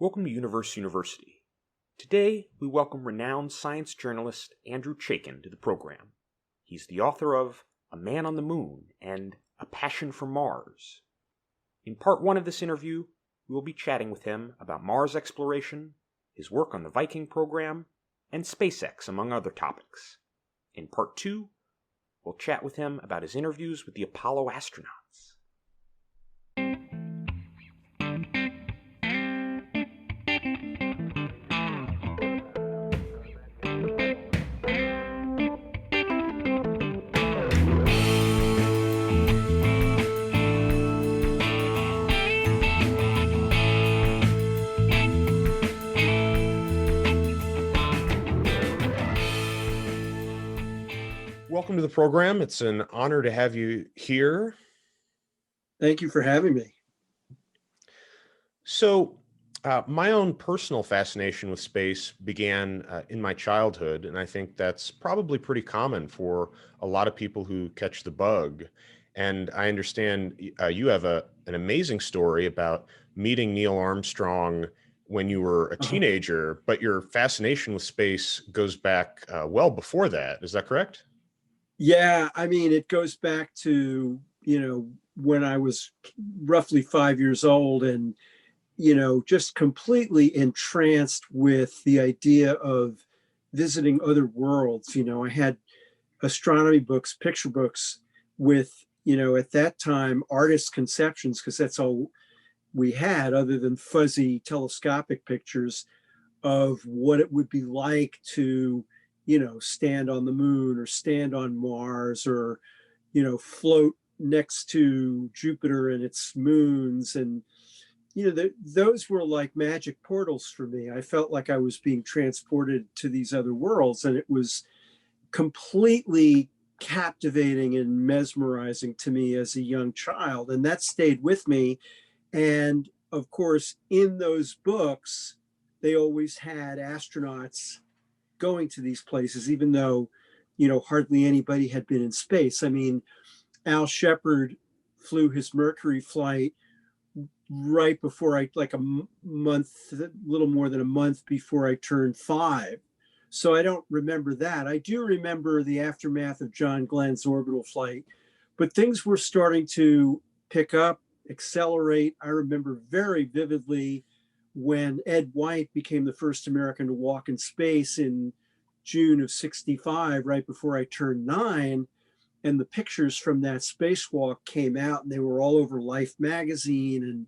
Welcome to Universe University. Today, we welcome renowned science journalist Andrew Chaikin to the program. He's the author of A Man on the Moon and A Passion for Mars. In part one of this interview, we will be chatting with him about Mars exploration, his work on the Viking program, and SpaceX, among other topics. In part two, we'll chat with him about his interviews with the Apollo astronauts. Welcome to the program. It's an honor to have you here. Thank you for having me. So, my own personal fascination with space began in my childhood, and I think that's probably pretty common for a lot of people who catch the bug. And I understand you have an amazing story about meeting Neil Armstrong when you were a teenager, but your fascination with space goes back well before that. Is that correct? Yeah, I mean, it goes back to, when I was roughly 5 years old and, just completely entranced with the idea of visiting other worlds. I had astronomy books, picture books with, at that time, artist conceptions, because that's all we had other than fuzzy telescopic pictures of what it would be like to stand on the moon or stand on Mars or, float next to Jupiter and its moons. And, those were like magic portals for me. I felt like I was being transported to these other worlds, and it was completely captivating and mesmerizing to me as a young child. And that stayed with me. And of course, in those books, they always had astronauts going to these places, even though, hardly anybody had been in space. I mean, Al Shepard flew his Mercury flight right before a little more than a month before I turned 5. So I don't remember that. I do remember the aftermath of John Glenn's orbital flight, but things were starting to pick up, accelerate. I remember very vividly when Ed White became the first American to walk in space in June of '65, right before I turned 9. And the pictures from that spacewalk came out and they were all over Life magazine. And,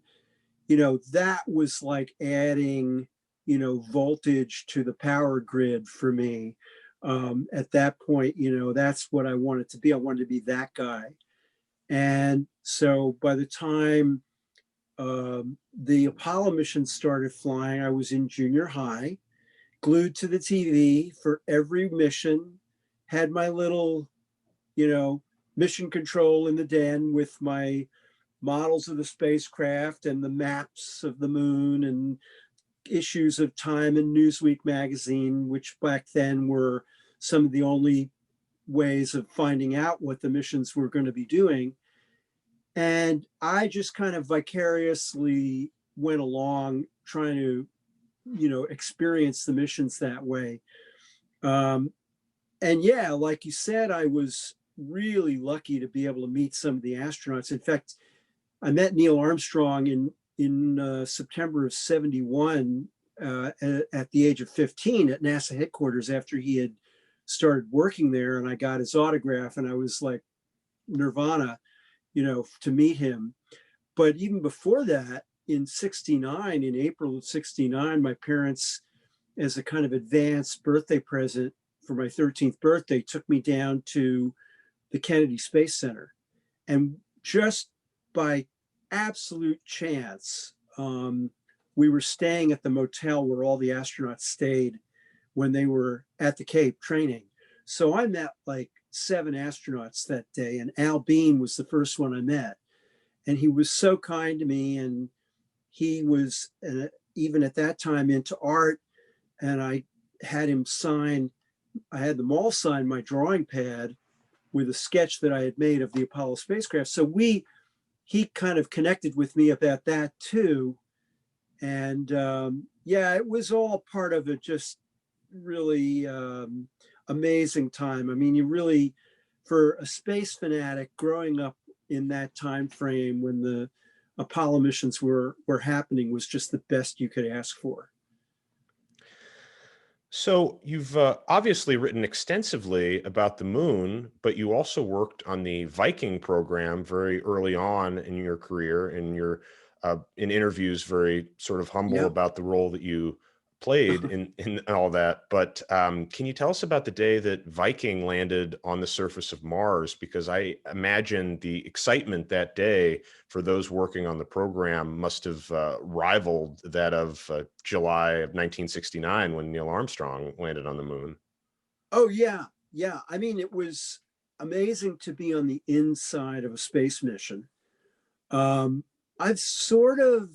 that was like adding, voltage to the power grid for me. At that point, that's what I wanted to be. I wanted to be that guy. And so by the time the Apollo mission started flying, I was in junior high, glued to the TV for every mission, had my little, mission control in the den with my models of the spacecraft and the maps of the moon and issues of Time and Newsweek magazine, which back then were some of the only ways of finding out what the missions were going to be doing. And I just kind of vicariously went along trying to, experience the missions that way. And yeah, like you said, I was really lucky to be able to meet some of the astronauts. In fact, I met Neil Armstrong in September of '71 at the age of 15 at NASA headquarters after he had started working there. And I got his autograph and I was like nirvana, to meet him. But even before that, in '69, in April of '69, my parents, as a kind of advanced birthday present for my 13th birthday, took me down to the Kennedy Space Center. And just by absolute chance, we were staying at the motel where all the astronauts stayed when they were at the Cape training. So I met like 7 astronauts that day, and Al Bean was the first one I met. And he was so kind to me, and he was even at that time into art. And I had them all sign my drawing pad with a sketch that I had made of the Apollo spacecraft. So he kind of connected with me about that too. And yeah, it was all part of a just really amazing time. I mean, you really, for a space fanatic growing up in that time frame when the Apollo missions were happening, was just the best you could ask for. So you've obviously written extensively about the moon, but you also worked on the Viking program very early on in your career, and you're in interviews very sort of humble Yeah. about the role that you played in all that. But can you tell us about the day that Viking landed on the surface of Mars? Because I imagine the excitement that day for those working on the program must have rivaled that of July of 1969 when Neil Armstrong landed on the moon. Oh yeah, yeah. I mean, it was amazing to be on the inside of a space mission. Um, I've sort of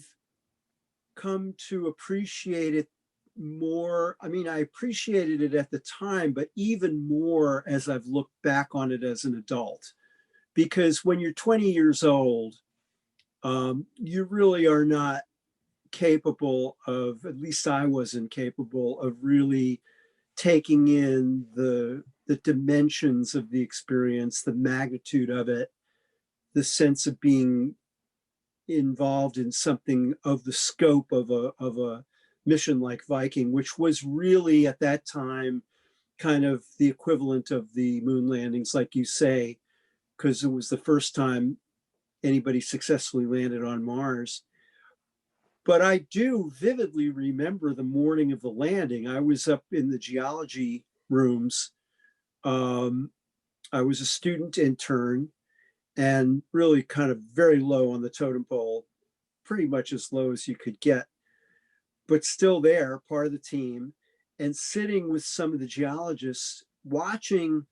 come to appreciate it more. I mean, I appreciated it at the time, but even more as I've looked back on it as an adult. Because when you're 20 years old, you really are not capable of, at least I wasn't capable of really taking in the dimensions of the experience, the magnitude of it, the sense of being involved in something of the scope of a mission like Viking, which was really at that time kind of the equivalent of the moon landings, like you say, because it was the first time anybody successfully landed on Mars. But I do vividly remember the morning of the landing. I was up in the geology rooms. Um, I was a student intern and really kind of very low on the totem pole, pretty much as low as you could get, but still there, part of the team, and sitting with some of the geologists watching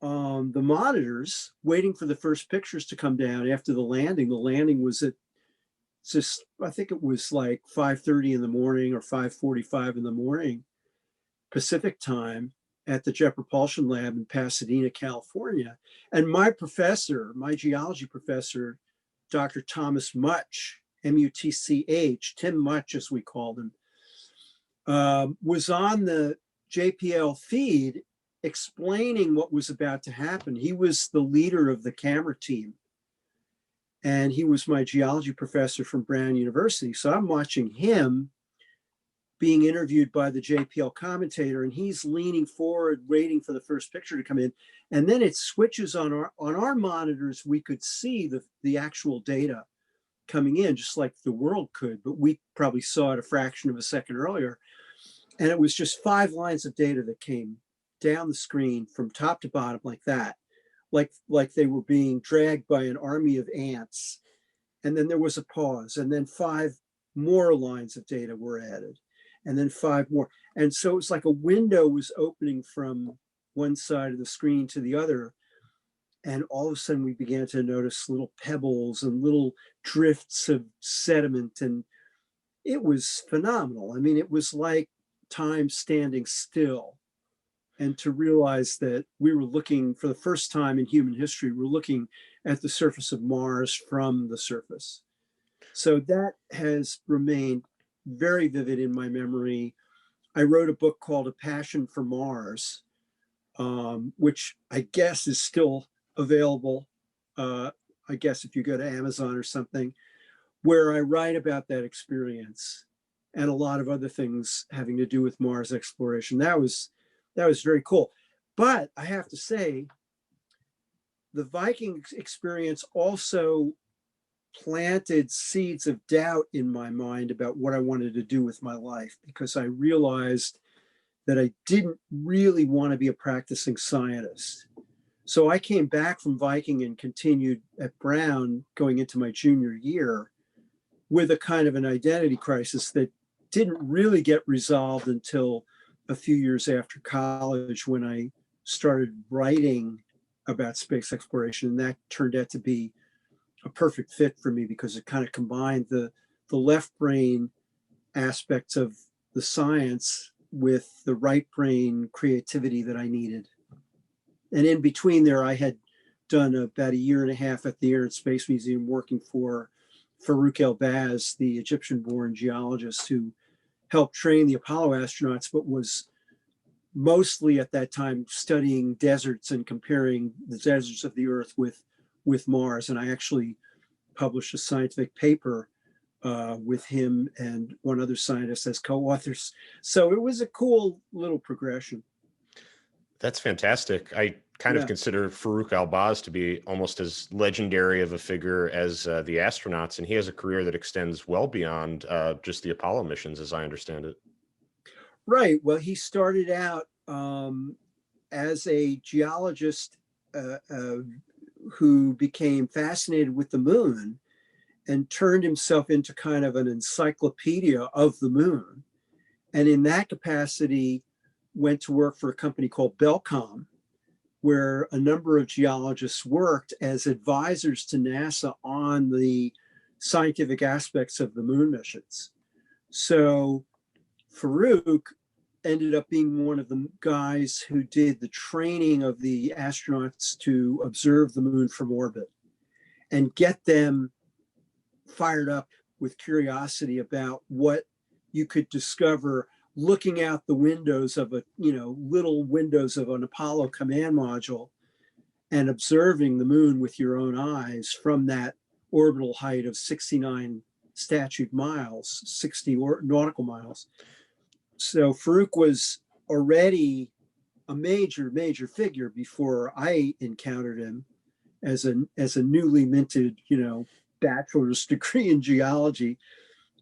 the monitors, waiting for the first pictures to come down after the landing. The landing was at just, I think it was like 5:30 in the morning or 5:45 in the morning Pacific time at the Jet Propulsion Lab in Pasadena, California. And my professor, my geology professor, Dr. Thomas Much, M-U-T-C-H, Tim Much as we called him, was on the JPL feed explaining what was about to happen. He was the leader of the camera team, and he was my geology professor from Brown University. So I'm watching him being interviewed by the JPL commentator, and he's leaning forward, waiting for the first picture to come in. And then it switches on our monitors. We could see the actual data coming in, just like the world could, but we probably saw it a fraction of a second earlier. And it was just 5 lines of data that came down the screen from top to bottom like that, like they were being dragged by an army of ants. And then there was a pause, and then 5 more lines of data were added, and then 5 more. And so it was like a window was opening from one side of the screen to the other. And all of a sudden we began to notice little pebbles and little drifts of sediment. And it was phenomenal. I mean, it was like time standing still. And to realize that we were looking for the first time in human history, we're looking at the surface of Mars from the surface. So that has remained very vivid in my memory. I wrote a book called A Passion for Mars, which I guess is still available. I guess if you go to Amazon or something, where I write about that experience and a lot of other things having to do with Mars exploration. That was very cool. But I have to say, the Viking experience also planted seeds of doubt in my mind about what I wanted to do with my life, because I realized that I didn't really want to be a practicing scientist. So I came back from Viking and continued at Brown going into my junior year with a kind of an identity crisis that didn't really get resolved until a few years after college, when I started writing about space exploration. And that turned out to be a perfect fit for me, because it kind of combined the left brain aspects of the science with the right brain creativity that I needed. And in between there, I had done about a year and a half at the Air and Space Museum working for Farouk El-Baz, the Egyptian-born geologist who helped train the Apollo astronauts, but was mostly at that time studying deserts and comparing the deserts of the Earth with Mars. And I actually published a scientific paper with him and one other scientist as co-authors. So it was a cool little progression. That's fantastic. I kind of consider Farouk El-Baz to be almost as legendary of a figure as the astronauts, and he has a career that extends well beyond just the Apollo missions, as I understand it. Right. Well, he started out as a geologist who became fascinated with the moon and turned himself into kind of an encyclopedia of the moon. And in that capacity, went to work for a company called Belcom, where a number of geologists worked as advisors to NASA on the scientific aspects of the moon missions. So Farouk ended up being one of the guys who did the training of the astronauts to observe the moon from orbit and get them fired up with curiosity about what you could discover looking out the windows of little windows of an Apollo command module and observing the moon with your own eyes from that orbital height of 69 statute miles, 60 nautical miles. So Farouk was already a major figure before I encountered him as a newly minted, bachelor's degree in geology.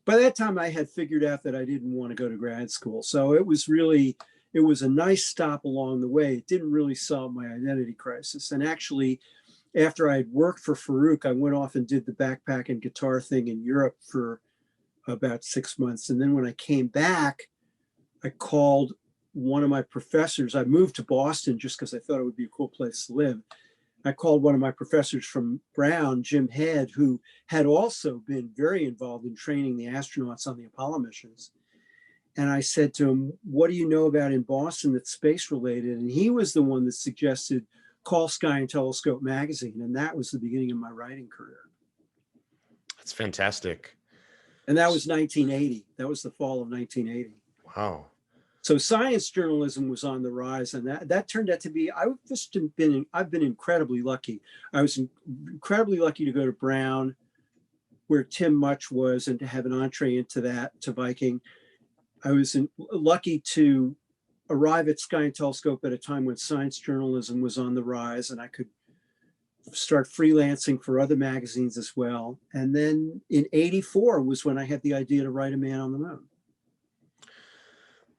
By that time, I had figured out that I didn't want to go to grad school. So it was a nice stop along the way. It didn't really solve my identity crisis. And actually, after I had worked for Farouk, I went off and did the backpack and guitar thing in Europe for about 6 months. And then when I came back, I called one of my professors. I moved to Boston just because I thought it would be a cool place to live. I called one of my professors from Brown, Jim Head, who had also been very involved in training the astronauts on the Apollo missions. And I said to him, what do you know about in Boston that's space related? And he was the one that suggested call Sky and Telescope magazine. And that was the beginning of my writing career. That's fantastic. And that was 1980. That was the fall of 1980. Wow. So science journalism was on the rise, and that turned out to be, I've been incredibly lucky. I was incredibly lucky to go to Brown, where Tim Much was, and to have an entree into that, to Viking. I was lucky to arrive at Sky and Telescope at a time when science journalism was on the rise, and I could start freelancing for other magazines as well. And then in '84 was when I had the idea to write A Man on the Moon.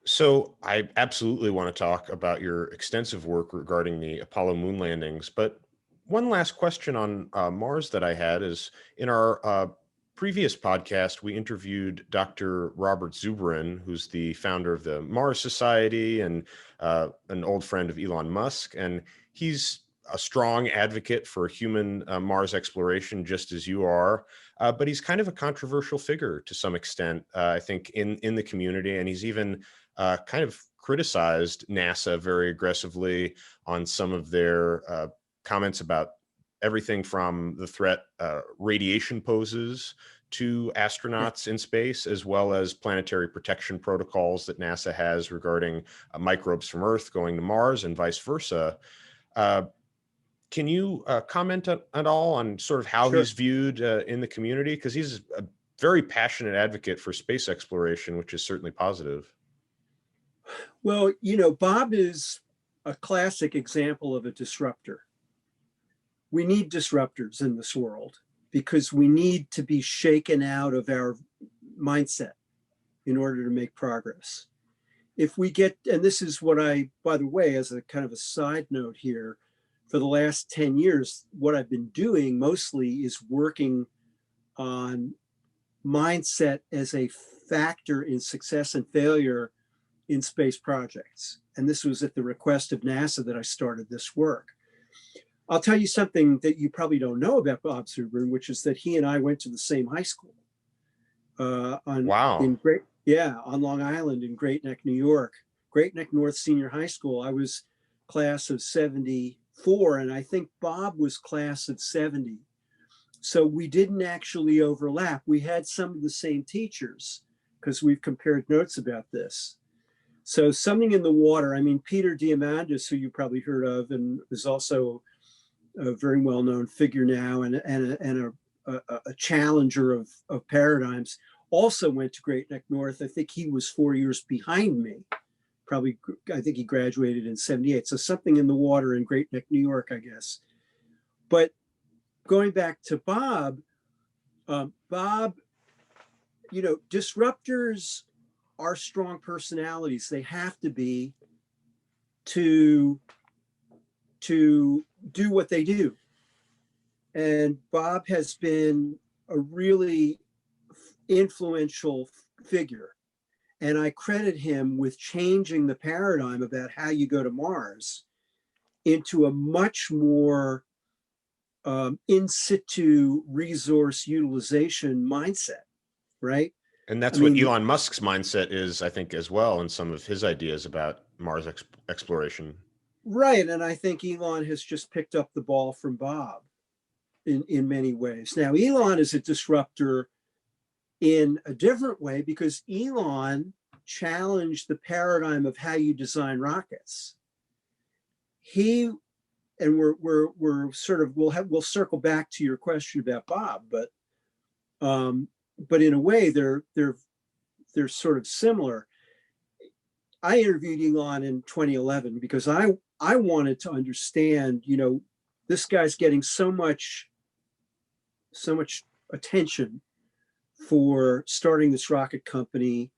So I absolutely want to talk about your extensive work regarding the Apollo moon landings. But one last question on Mars that I had is, in our previous podcast, we interviewed Dr. Robert Zubrin, who's the founder of the Mars Society and an old friend of Elon Musk. And he's a strong advocate for human Mars exploration, just as you are. But he's kind of a controversial figure to some extent, I think, in the community. And he's even kind of criticized NASA very aggressively on some of their comments about everything from the threat radiation poses to astronauts in space, as well as planetary protection protocols that NASA has regarding microbes from Earth going to Mars and vice versa. Can you comment at all on sort of how he's viewed in the community? Because he's a very passionate advocate for space exploration, which is certainly positive. Well, Bob is a classic example of a disruptor. We need disruptors in this world because we need to be shaken out of our mindset in order to make progress. If we get, and this is what by the way, as a kind of a side note here, for the last 10 years, what I've been doing mostly is working on mindset as a factor in success and failure in space projects. And this was at the request of NASA that I started this work. I'll tell you something that you probably don't know about Bob Zubrin, which is that he and I went to the same high school. On Long Island in Great Neck, New York. Great Neck North Senior High School. I was class of 74, and I think Bob was class of 70. So we didn't actually overlap. We had some of the same teachers because we've compared notes about this. So Something in the Water, I mean, Peter Diamandis, who you probably heard of and is also a very well-known figure now and a challenger of paradigms, also went to Great Neck North. I think he was 4 years behind me. Probably, I think he graduated in 78. So Something in the Water in Great Neck, New York, I guess. But going back to Bob, Bob, disruptors are strong personalities. They have to be to do what they do. And Bob has been a really influential figure. And I credit him with changing the paradigm about how you go to Mars into a much more in situ resource utilization mindset, right? And that's what Elon Musk's mindset is, I think, as well, in some of his ideas about Mars exploration. Right. And I think Elon has just picked up the ball from Bob in many ways. Now, Elon is a disruptor in a different way because Elon challenged the paradigm of how you design rockets. And we're sort of, we'll circle back to your question about Bob, but in a way they're sort of similar. I interviewed Elon in 2011 because I wanted to understand, this guy's getting so much attention for starting this rocket company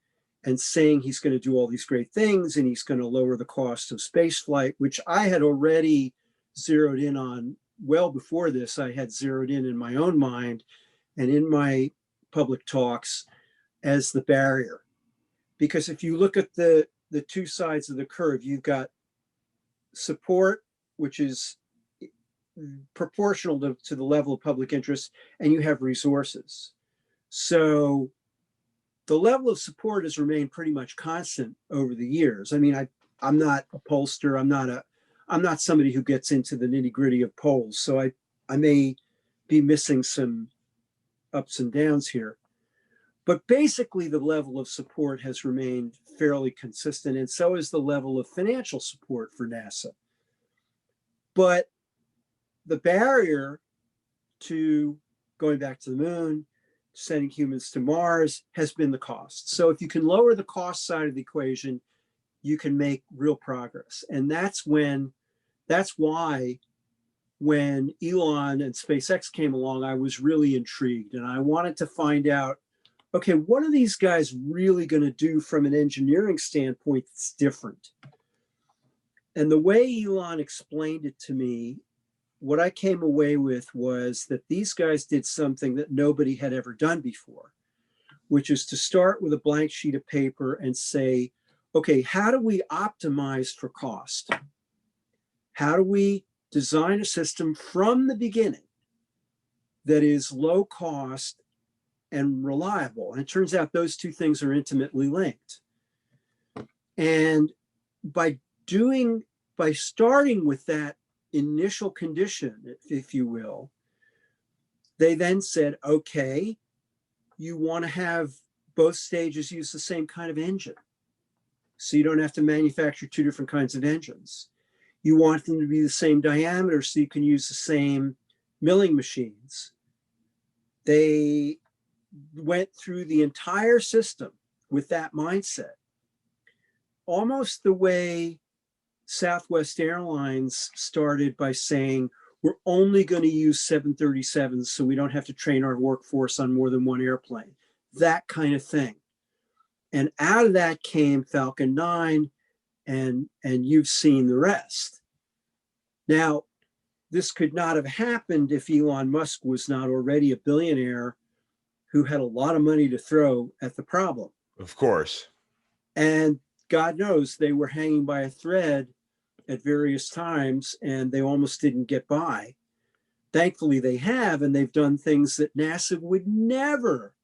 and saying he's going to do all these great things and he's going to lower the cost of space flight, which I had already zeroed in on well before this. I had zeroed in my own mind and in my public talks as the barrier. Because if you look at the two sides of the curve, you've got support, which is proportional to the level of public interest, and you have resources. So the level of support has remained pretty much constant over the years. I mean, I'm not a pollster. I'm not somebody who gets into the nitty gritty of polls. So I may be missing some ups and downs here. But basically, the level of support has remained fairly consistent, and so is the level of financial support for NASA. But the barrier to going back to the moon, sending humans to Mars, has been the cost. So if you can lower the cost side of the equation, you can make real progress. And that's why when Elon and SpaceX came along, I was really intrigued. And I wanted to find out, okay, what are these guys really going to do from an engineering standpoint that's different? And the way Elon explained it to me, what I came away with was that these guys did something that nobody had ever done before, which is to start with a blank sheet of paper and say, okay, how do we optimize for cost? How do we design a system from the beginning that is low cost and reliable? And it turns out those two things are intimately linked. And by starting with that initial condition, if you will, they then said, okay, you want to have both stages use the same kind of engine. So you don't have to manufacture two different kinds of engines. You want them to be the same diameter so you can use the same milling machines. They went through the entire system with that mindset, almost the way Southwest Airlines started by saying, we're only going to use 737s so we don't have to train our workforce on more than one airplane, that kind of thing. And out of that came Falcon 9, and you've seen the rest. Now, this could not have happened if Elon Musk was not already a billionaire who had a lot of money to throw at the problem. Of course. And God knows they were hanging by a thread at various times and they almost didn't get by. Thankfully they have, and they've done things that NASA would never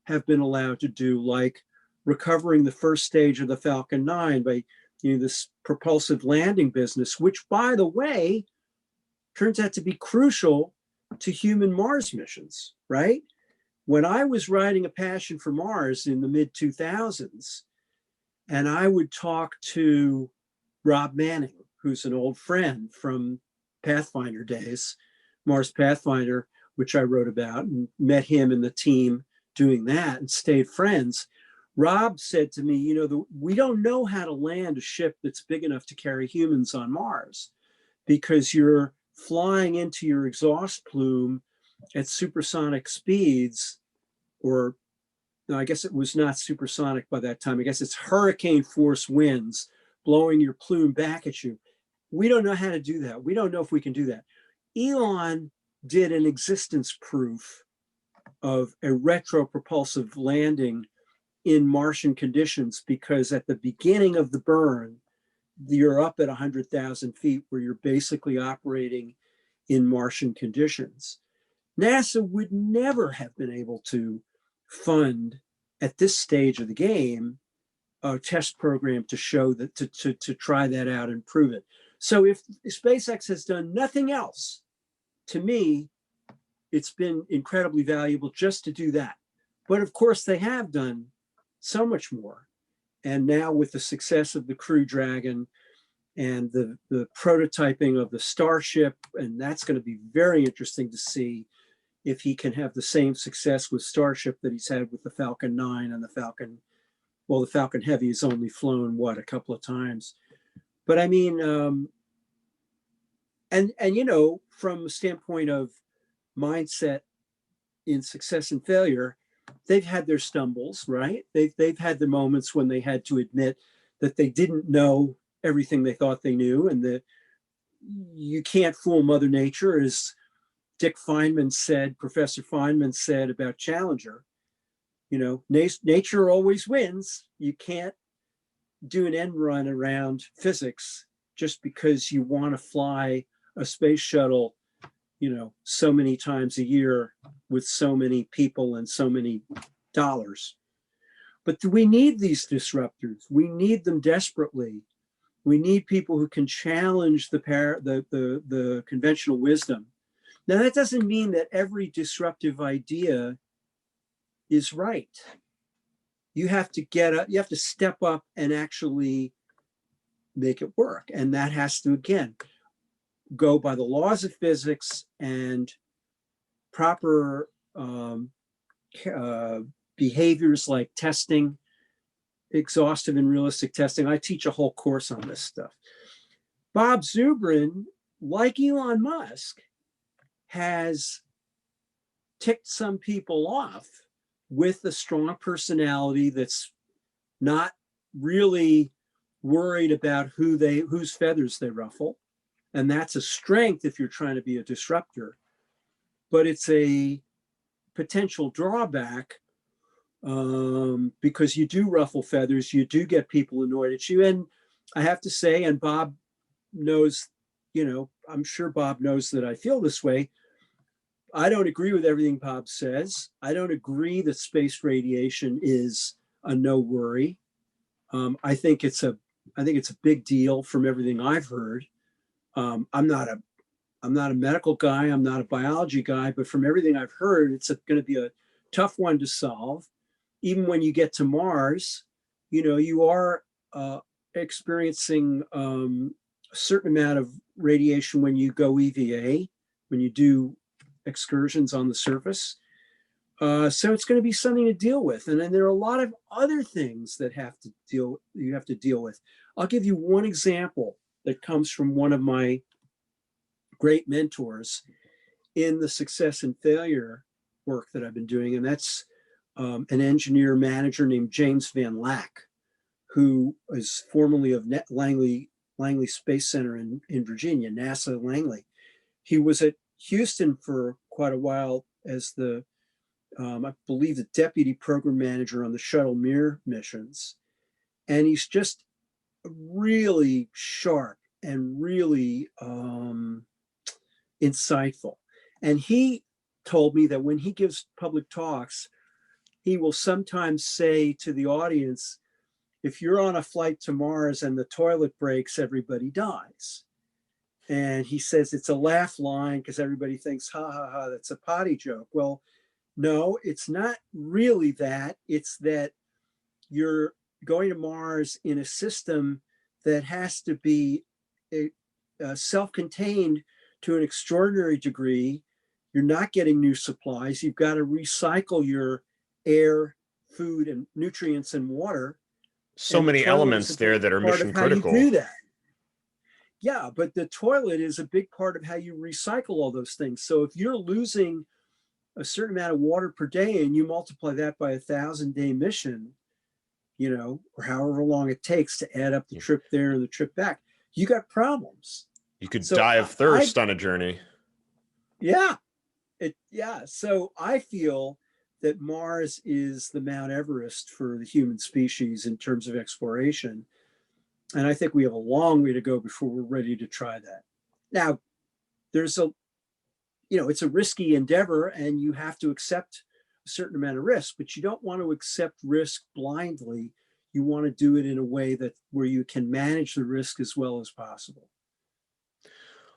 have been allowed to do, like recovering the first stage of the Falcon 9 by this propulsive landing business, which, by the way, turns out to be crucial to human Mars missions, right? When I was writing A Passion for Mars in the mid 2000s, and I would talk to Rob Manning, who's an old friend from Pathfinder days, Mars Pathfinder, which I wrote about and met him and the team doing that and stayed friends. Rob said to me, you know, we don't know how to land a ship that's big enough to carry humans on Mars because you're flying into your exhaust plume at supersonic speeds, or no, I guess it was not supersonic by that time. I guess it's hurricane force winds blowing your plume back at you. We don't know how to do that. We don't know if we can do that. Elon did an existence proof of a retropropulsive landing in Martian conditions because at the beginning of the burn, you're up at 100,000 feet where you're basically operating in Martian conditions. NASA would never have been able to fund at this stage of the game a test program to show that to try that out and prove it. So if SpaceX has done nothing else, to me, it's been incredibly valuable just to do that. But of course, they have done so much more. And now with the success of the Crew Dragon and the prototyping of the Starship, and that's going to be very interesting to see if he can have the same success with Starship that he's had with the Falcon 9 and the Falcon, well, the Falcon Heavy has only flown, what, a couple of times. But I mean, and you know, from a standpoint of mindset in success and failure, they've had their stumbles, right? They've had the moments when they had to admit that they didn't know everything they thought they knew, and that you can't fool Mother Nature, as Dick Feynman said, Professor Feynman said about Challenger. You know, nature always wins. You can't do an end run around physics just because you want to fly a space shuttle, you know, so many times a year with so many people and so many dollars. But we need these disruptors. We need them desperately. We need people who can challenge the conventional wisdom. Now, that doesn't mean that every disruptive idea is right. You have to you have to step up and actually make it work. And that has to, again, go by the laws of physics and proper behaviors like testing, exhaustive and realistic testing. I teach a whole course on this stuff. Bob Zubrin, like Elon Musk, has ticked some people off with a strong personality that's not really worried about whose feathers they ruffle. And that's a strength if you're trying to be a disruptor. But it's a potential drawback because you do ruffle feathers, you do get people annoyed at you. And I have to say, and Bob knows, you know, I'm sure Bob knows that I feel this way. I don't agree with everything Bob says. I don't agree that space radiation is a no worry. I think it's a big deal from everything I've heard. I'm not a medical guy. I'm not a biology guy, but from everything I've heard, it's going to be a tough one to solve. Even when you get to Mars, you know, you are experiencing a certain amount of radiation when you go EVA, when you do excursions on the surface. So it's going to be something to deal with. And then there are a lot of other things that you have to deal with. I'll give you one example that comes from one of my great mentors in the success and failure work that I've been doing. And that's an engineer manager named James Van Lack, who is formerly of Langley Space Center in Virginia, NASA Langley. He was at Houston for quite a while as I believe, the deputy program manager on the Shuttle Mir missions. And he's just really sharp and really insightful. And he told me that when he gives public talks, he will sometimes say to the audience, if you're on a flight to Mars and the toilet breaks, everybody dies. And he says it's a laugh line because everybody thinks, ha ha ha, that's a potty joke. Well, no, it's not really that. It's that you're going to Mars in a system that has to be self-contained to an extraordinary degree. You're not getting new supplies. You've got to recycle your air, food, and nutrients and water. So And the many toilet is elements a there big that are part mission of how you critical. do that. Yeah, but the toilet is a big part of how you recycle all those things. So if you're losing a certain amount of water per day and you multiply that by 1,000-day mission, or however long it takes to add up the trip there and the trip back, you got problems. You could So die of thirst on a journey. Yeah. So I feel that Mars is the Mount Everest for the human species in terms of exploration. And I think we have a long way to go before we're ready to try that. Now, there's it's a risky endeavor and you have to accept a certain amount of risk, but you don't want to accept risk blindly. You want to do it in a way where you can manage the risk as well as possible.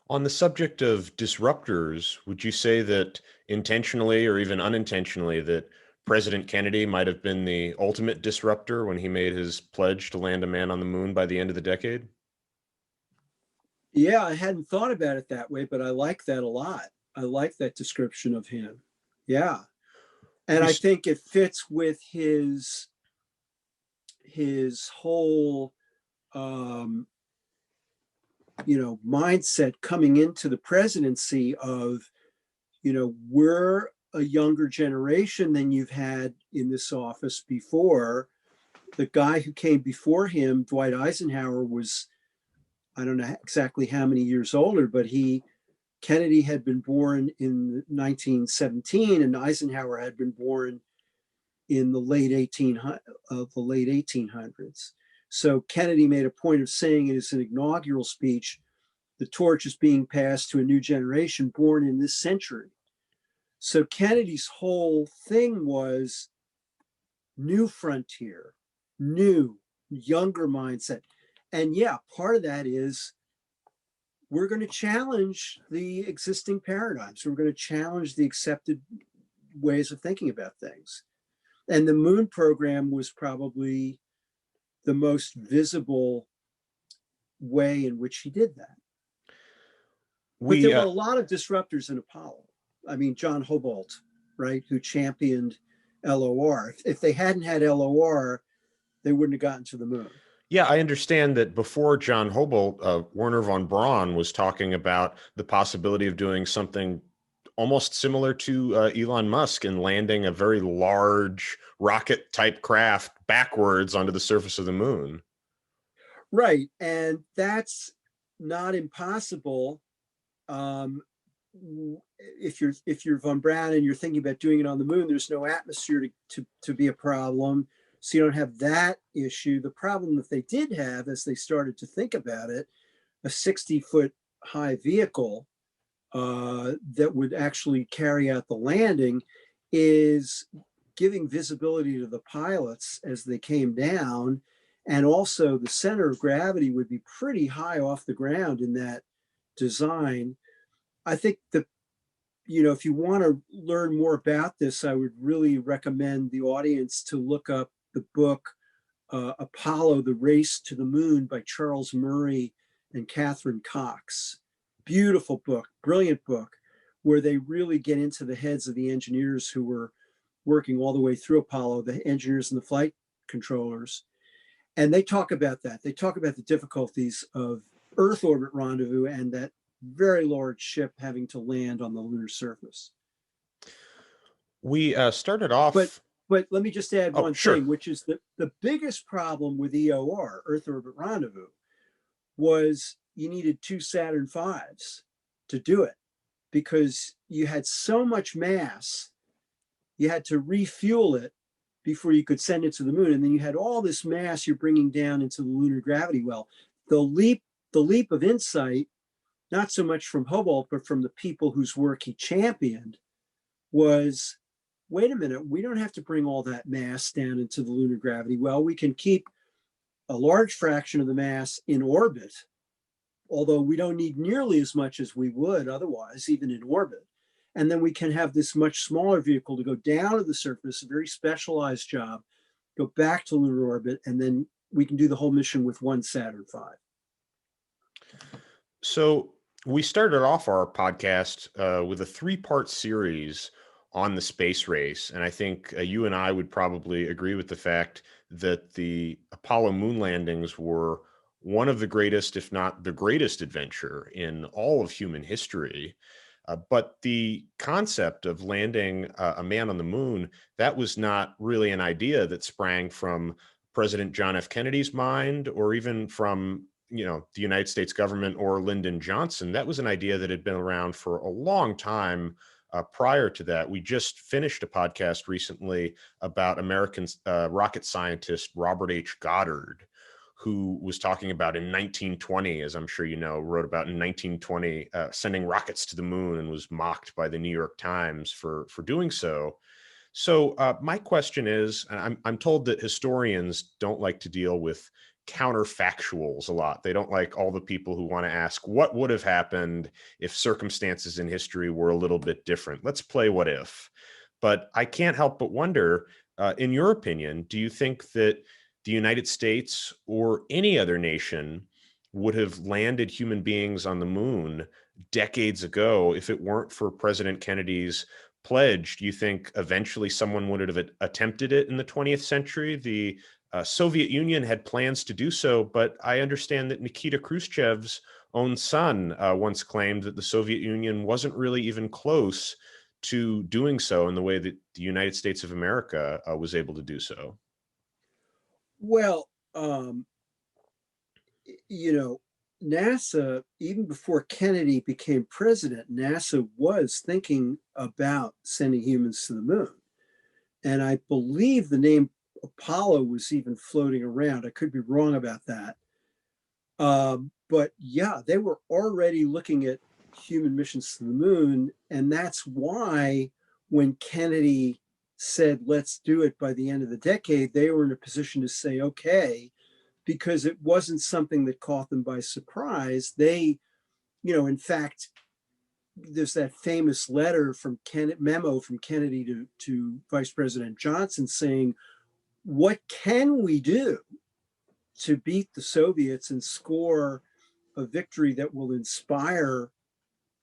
On the subject of disruptors, would you say that intentionally or even unintentionally that President Kennedy might have been the ultimate disruptor when he made his pledge to land a man on the moon by the end of the decade? Yeah, I hadn't thought about it that way, but I like that a lot. I like that description of him. Yeah. And I think it fits with his whole mindset coming into the presidency of, we're a younger generation than you've had in this office before. The guy who came before him, Dwight Eisenhower, was, I don't know exactly how many years older, but Kennedy had been born in 1917 and Eisenhower had been born in the late 1800s. So Kennedy made a point of saying in his inaugural speech, the torch is being passed to a new generation born in this century. So Kennedy's whole thing was new frontier, new, younger mindset. And yeah, part of that is we're going to challenge the existing paradigms. We're going to challenge the accepted ways of thinking about things. And the moon program was probably the most visible way in which he did that. But there were a lot of disruptors in Apollo. I mean, John Hobart, right, who championed LOR. If they hadn't had LOR, they wouldn't have gotten to the moon. Yeah, I understand that before John Hobart, Werner von Braun was talking about the possibility of doing something almost similar to Elon Musk and landing a very large rocket-type craft backwards onto the surface of the moon. Right, and that's not impossible. If you're von Braun and you're thinking about doing it on the moon, there's no atmosphere to be a problem. So you don't have that issue. The problem that they did have as they started to think about it, a 60-foot high vehicle that would actually carry out the landing, is giving visibility to the pilots as they came down. And also the center of gravity would be pretty high off the ground in that design. I think if you want to learn more about this, I would really recommend the audience to look up the book Apollo, The Race to the Moon by Charles Murray and Catherine Cox. Beautiful book, brilliant book, where they really get into the heads of the engineers who were working all the way through Apollo, the engineers and the flight controllers. And they talk about that. They talk about the difficulties of Earth orbit rendezvous and that very large ship having to land on the lunar surface. We started off... But let me just add one sure. thing, which is the biggest problem with EOR, Earth Orbit Rendezvous, was you needed 2 Saturn V's to do it because you had so much mass, you had to refuel it before you could send it to the moon. And then you had all this mass you're bringing down into the lunar gravity well. The leap of insight, not so much from Hobart, but from the people whose work he championed, was, wait a minute, we don't have to bring all that mass down into the lunar gravity well. We can keep a large fraction of the mass in orbit although we don't need nearly as much as we would otherwise, even in orbit. And then we can have this much smaller vehicle to go down to the surface, a very specialized job, go back to lunar orbit, and then we can do the whole mission with one Saturn V. So we started off our podcast with a 3-part series on the space race. And I think you and I would probably agree with the fact that the Apollo moon landings were one of the greatest, if not the greatest adventure in all of human history. But the concept of landing a man on the moon, that was not really an idea that sprang from President John F. Kennedy's mind, or even from the United States government or Lyndon Johnson. That was an idea that had been around for a long time. Prior to that, we just finished a podcast recently about American rocket scientist Robert H. Goddard, who was talking about in 1920, as I'm sure you know, wrote about in 1920, sending rockets to the moon, and was mocked by the New York Times for doing so. So my question is, I'm told that historians don't like to deal with counterfactuals a lot. They don't like all the people who want to ask what would have happened if circumstances in history were a little bit different. Let's play what if. But I can't help but wonder, in your opinion, do you think that the United States or any other nation would have landed human beings on the moon decades ago if it weren't for President Kennedy's pledge? Do you think eventually someone would have attempted it in the 20th century? The Soviet Union had plans to do so, but I understand that Nikita Khrushchev's own son once claimed that the Soviet Union wasn't really even close to doing so in the way that the United States of America was able to do so. Well, NASA, even before Kennedy became president, NASA was thinking about sending humans to the moon. And I believe the name Apollo was even floating around. I could be wrong about that. But yeah, they were already looking at human missions to the moon. And that's why when Kennedy said, let's do it by the end of the decade, they were in a position to say, okay, because it wasn't something that caught them by surprise. They, in fact, there's that famous letter from memo from Kennedy to Vice President Johnson saying, what can we do to beat the Soviets and score a victory that will inspire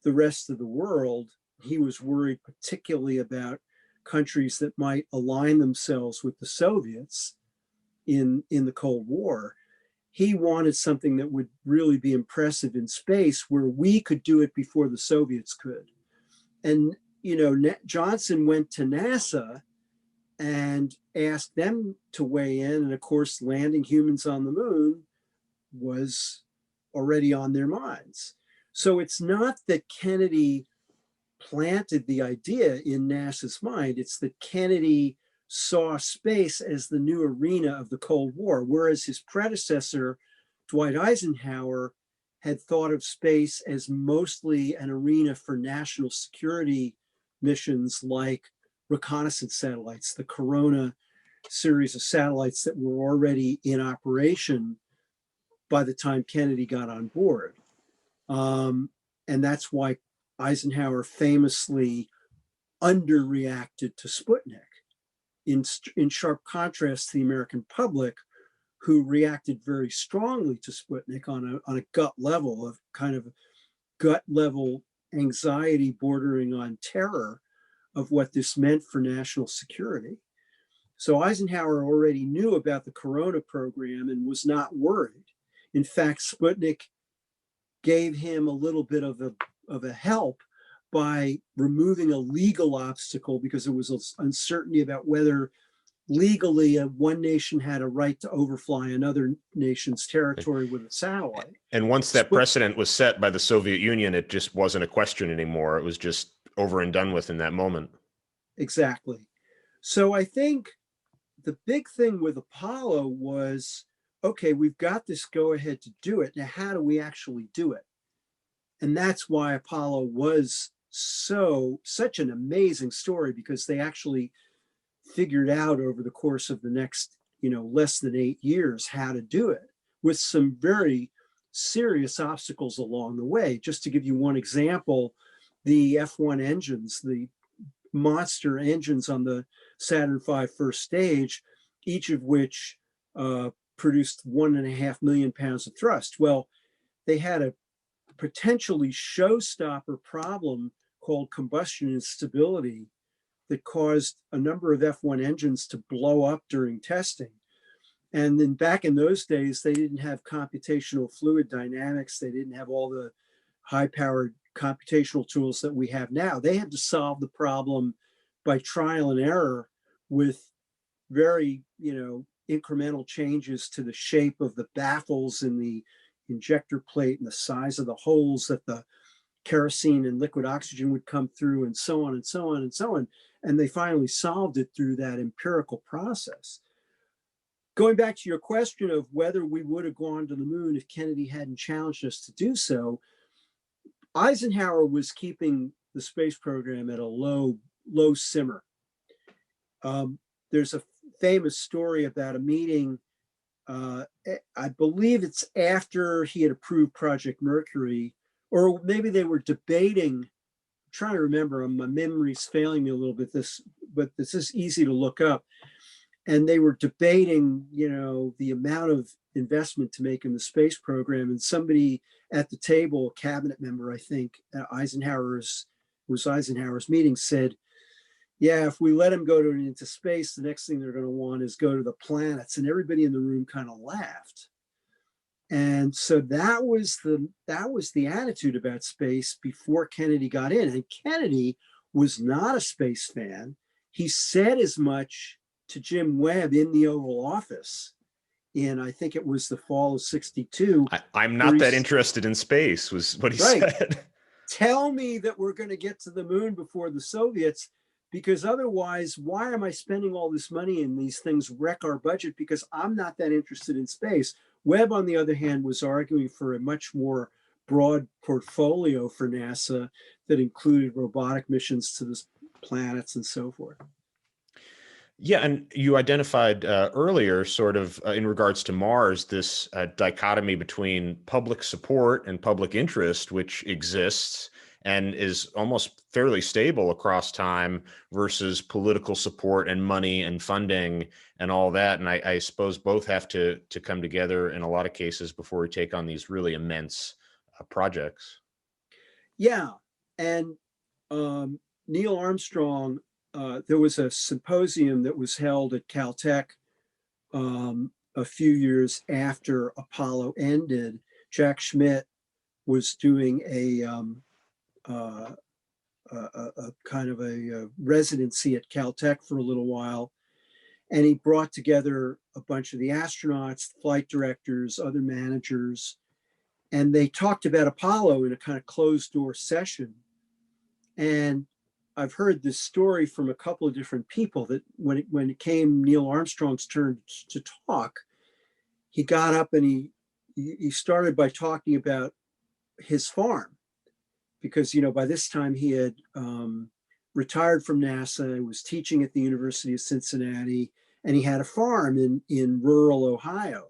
the rest of the world? He was worried particularly about countries that might align themselves with the Soviets in the Cold War. He wanted something that would really be impressive in space, where we could do it before the Soviets could. And, Johnson went to NASA and asked them to weigh in. And of course, landing humans on the moon was already on their minds. So it's not that Kennedy planted the idea in NASA's mind, it's that Kennedy saw space as the new arena of the Cold War, whereas his predecessor, Dwight Eisenhower, had thought of space as mostly an arena for national security missions like reconnaissance satellites, the Corona series of satellites that were already in operation by the time Kennedy got on board. And that's why Eisenhower famously underreacted to Sputnik, in sharp contrast to the American public, who reacted very strongly to Sputnik on a gut level, of kind of gut level anxiety bordering on terror of what this meant for national security. So Eisenhower already knew about the Corona program and was not worried. In fact, Sputnik gave him a little bit of a help by removing a legal obstacle, because there was uncertainty about whether legally one nation had a right to overfly another nation's territory with a satellite. And once that precedent was set by the Soviet Union, it just wasn't a question anymore. It was just over and done with in that moment. Exactly. So I think the big thing with Apollo was, okay, we've got this go ahead to do it. Now, how do we actually do it? And that's why Apollo was such an amazing story, because they actually figured out over the course of the next, less than 8 years how to do it with some very serious obstacles along the way. Just to give you one example, the F1 engines, the monster engines on the Saturn V first stage, each of which produced 1.5 million pounds of thrust. Well, they had a potentially showstopper problem called combustion instability that caused a number of F1 engines to blow up during testing. And then back in those days, they didn't have computational fluid dynamics. They didn't have all the high-powered computational tools that we have now. They had to solve the problem by trial and error with very, incremental changes to the shape of the baffles in the injector plate and the size of the holes that the kerosene and liquid oxygen would come through, and so on and so on and so on. And they finally solved it through that empirical process. Going back to your question of whether we would have gone to the moon if Kennedy hadn't challenged us to do so, Eisenhower was keeping the space program at a low simmer. There's a famous story about a meeting. I believe it's after he had approved Project Mercury, or maybe they were debating. I'm trying to remember, my memory's failing me a little bit, but this is easy to look up. And they were debating, the amount of investment to make in the space program. And somebody at the table, a cabinet member, I think, Eisenhower's meeting, said, yeah, if we let him go into space, the next thing they're going to want is go to the planets. And everybody in the room kind of laughed. And so that was the attitude about space before Kennedy got in. And Kennedy was not a space fan. He said as much to Jim Webb in the Oval Office in, I think it was the fall of '62. I'm not that interested in space, was what he said. Tell me that we're going to get to the moon before the Soviets, because otherwise, why am I spending all this money and these things wreck our budget? Because I'm not that interested in space. Webb, on the other hand, was arguing for a much more broad portfolio for NASA that included robotic missions to the planets and so forth. Yeah, and you identified earlier, sort of in regards to Mars, this dichotomy between public support and public interest, which exists and is almost fairly stable across time, versus political support and money and funding and all that. And I suppose both have to come together in a lot of cases before we take on these really immense projects. Yeah, and Neil Armstrong, there was a symposium that was held at Caltech a few years after Apollo ended. Jack Schmidt was doing a kind of a residency at Caltech for a little while, and he brought together a bunch of the astronauts, flight directors, other managers, and they talked about Apollo in a kind of closed door session. And I've heard this story from a couple of different people that when it came Neil Armstrong's turn to talk, he got up and he started by talking about his farm, because by this time he had retired from NASA, was teaching at the University of Cincinnati, and he had a farm in rural Ohio.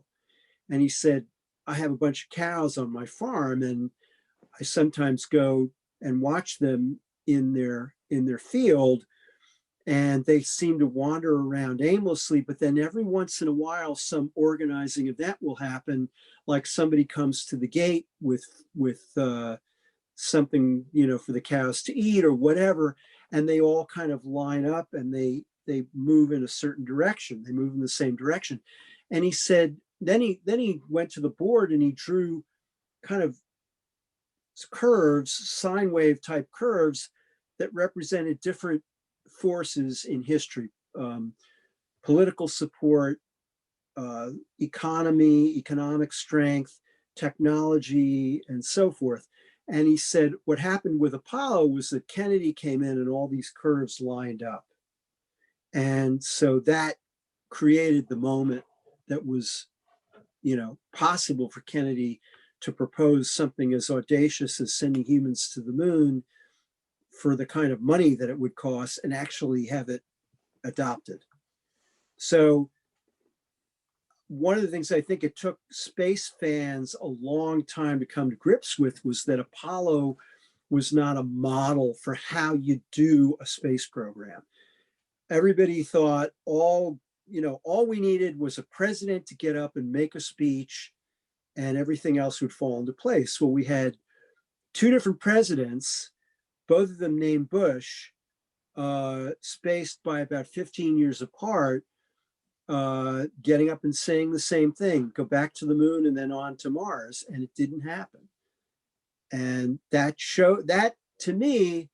And he said, I have a bunch of cows on my farm, and I sometimes go and watch them in their field, and they seem to wander around aimlessly, but then every once in a while some organizing event will happen, like somebody comes to the gate with something for the cows to eat or whatever, and they all kind of line up and they move in a certain direction, they move in the same direction. And he said then he went to the board and he drew kind of curves, sine wave type curves, that represented different forces in history, political support, economic strength, technology, and so forth. And he said what happened with Apollo was that Kennedy came in and all these curves lined up. And so that created the moment that was, possible for Kennedy to propose something as audacious as sending humans to the moon for the kind of money that it would cost, and actually have it adopted. So one of the things I think it took space fans a long time to come to grips with was that Apollo was not a model for how you do a space program. Everybody thought all we needed was a president to get up and make a speech and everything else would fall into place. Well, we had two different presidents, both of them named Bush, spaced by about 15 years apart, getting up and saying the same thing, go back to the moon and then on to Mars, and it didn't happen. And that to me,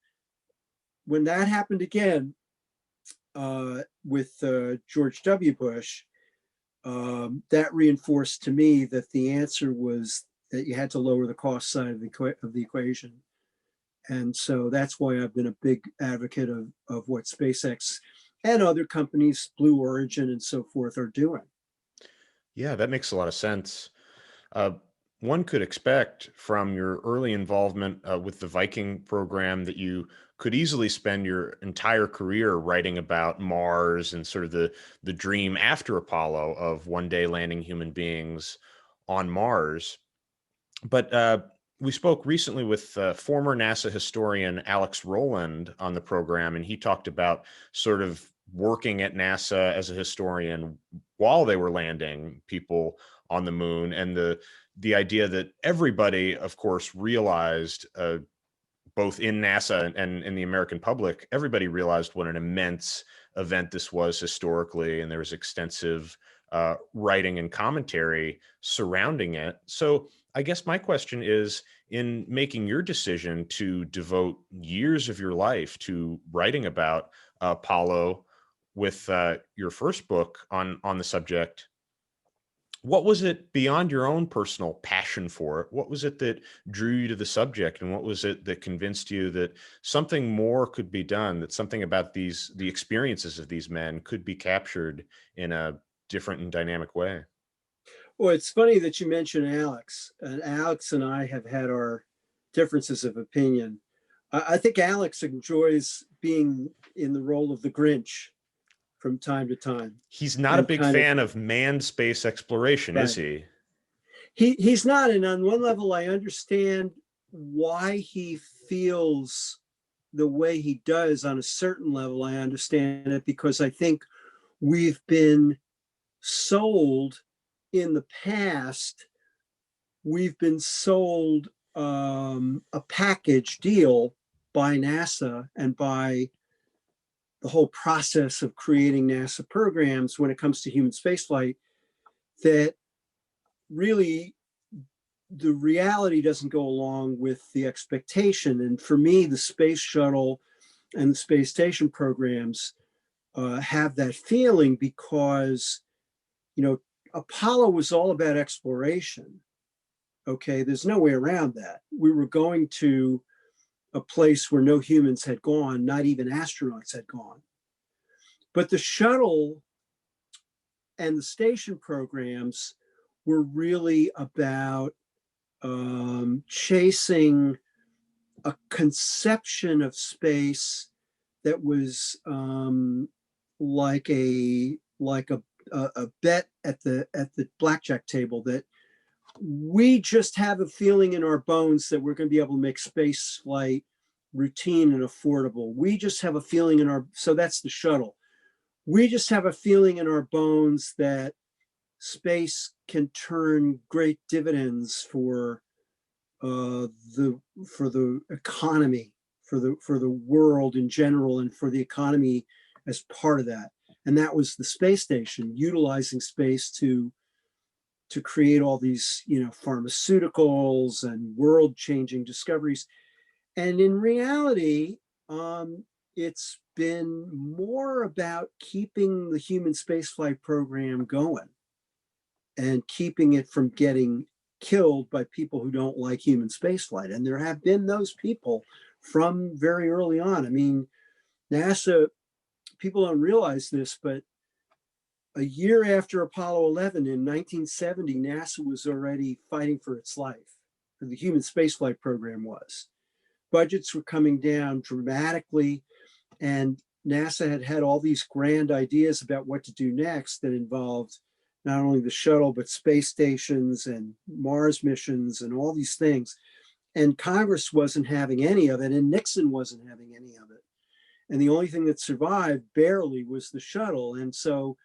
when that happened again with George W. Bush, that reinforced to me that the answer was that you had to lower the cost side of the equation. And so that's why I've been a big advocate of what SpaceX and other companies, Blue Origin and so forth, are doing. Yeah, that makes a lot of sense. One could expect from your early involvement with the Viking program that you could easily spend your entire career writing about Mars and sort of the dream after Apollo of one day landing human beings on Mars. But we spoke recently with former NASA historian Alex Rowland on the program, and he talked about sort of working at NASA as a historian while they were landing people on the moon, and the idea that everybody, of course, realized, both in NASA and in the American public, everybody realized what an immense event this was historically, and there was extensive writing and commentary surrounding it. So I guess my question is, in making your decision to devote years of your life to writing about Apollo with your first book on the subject, what was it beyond your own personal passion for it? What was it that drew you to the subject? And what was it that convinced you that something more could be done, that something about the experiences of these men could be captured in a different and dynamic way? Well, it's funny that you mentioned Alex. And Alex and I have had our differences of opinion. I think Alex enjoys being in the role of the Grinch from time to time. He's not a And big fan of manned space exploration, is right. he? He's not. And on one level, I understand why he feels the way he does. On a certain level, I understand it, because I think we've been sold in the past, we've been sold a package deal by NASA and by the whole process of creating NASA programs when it comes to human spaceflight, that really the reality doesn't go along with the expectation. And for me, the space shuttle and the space station programs have that feeling, because, Apollo was all about exploration. Okay, there's no way around that. We were going to a place where no humans had gone, not even astronauts had gone. But the shuttle and the station programs were really about chasing a conception of space that was like a bet at the blackjack table, that we just have a feeling in our bones that we're going to be able to make space flight routine and affordable. We just have a feeling so that's the shuttle. We just have a feeling in our bones that space can turn great dividends for the economy, for the world in general, and for the economy as part of that. And that was the space station, utilizing space to create all these, pharmaceuticals and world-changing discoveries. And in reality, it's been more about keeping the human spaceflight program going and keeping it from getting killed by people who don't like human spaceflight. And there have been those people from very early on. I mean, NASA, people don't realize this, but a year after Apollo 11 in 1970, NASA was already fighting for its life. The human spaceflight program was. Budgets were coming down dramatically, and NASA had all these grand ideas about what to do next that involved not only the shuttle, but space stations and Mars missions and all these things. And Congress wasn't having any of it, and Nixon wasn't having any of it. And the only thing that survived barely was the shuttle. And so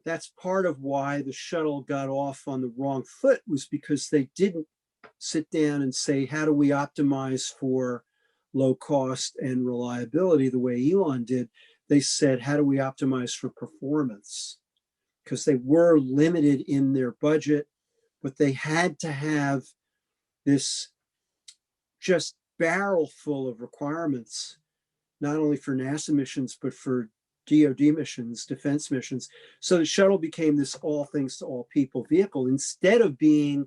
that's part of why the shuttle got off on the wrong foot, was because they didn't sit down and say, how do we optimize for low cost and reliability the way Elon did? They said, how do we optimize for performance? Because they were limited in their budget, but they had to have this just barrel full of requirements, not only for NASA missions, but for DoD missions, defense missions. So the shuttle became this all things to all people vehicle, instead of being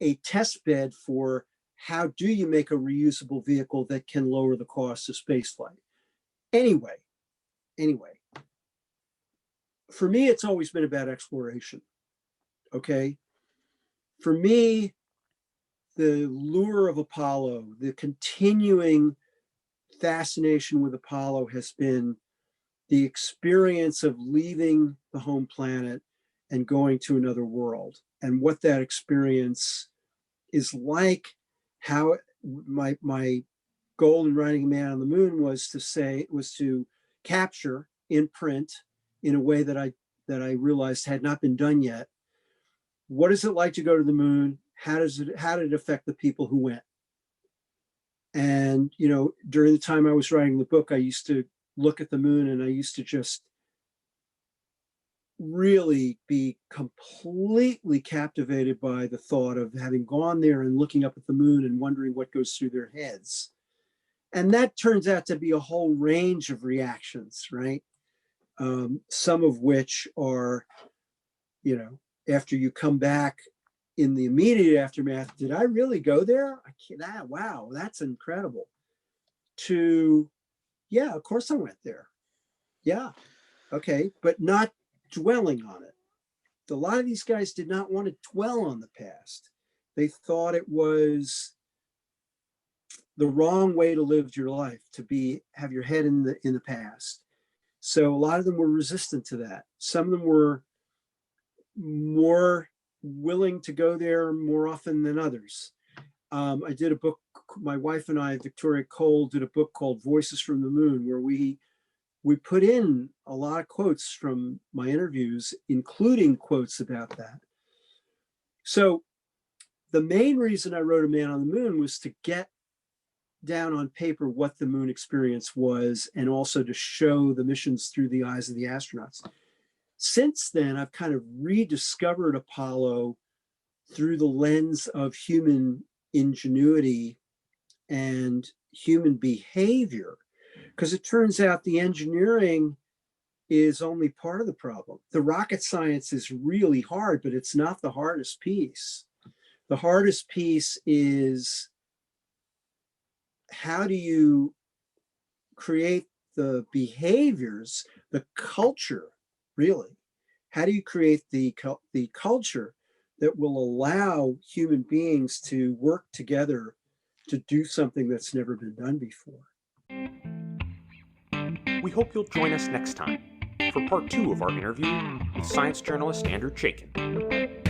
a test bed for how do you make a reusable vehicle that can lower the cost of spaceflight. Anyway, for me, it's always been about exploration. Okay. For me, the lure of Apollo, the continuing fascination with Apollo has been the experience of leaving the home planet and going to another world, and what that experience is like. How my goal in writing Man on the Moon was to capture in print, in a way that I realized had not been done yet, what is it like to go to the moon? How did it affect the people who went? And, during the time I was writing the book, I used to look at the moon, and I used to just really be completely captivated by the thought of having gone there and looking up at the moon and wondering what goes through their heads. And that turns out to be a whole range of reactions, right? Some of which are, after you come back in the immediate aftermath, did I really go there? Wow, that's incredible. To, yeah, of course I went there. Yeah, okay, but not dwelling on it. A lot of these guys did not want to dwell on the past. They thought it was the wrong way to live your life, to have your head in the past. So a lot of them were resistant to that. Some of them were more willing to go there more often than others. I did a book, my wife and I, Victoria Cole, did a book called Voices from the Moon, where we put in a lot of quotes from my interviews, including quotes about that. So the main reason I wrote A Man on the Moon was to get down on paper what the moon experience was, and also to show the missions through the eyes of the astronauts. Since then, I've kind of rediscovered Apollo through the lens of human ingenuity and human behavior, because it turns out the engineering is only part of the problem. The rocket science is really hard, but it's not the hardest piece. The hardest piece is, how do you create the behaviors, the culture, really? How do you create the culture that will allow human beings to work together to do something that's never been done before? We hope you'll join us next time for part 2 of our interview with science journalist Andrew Chaikin.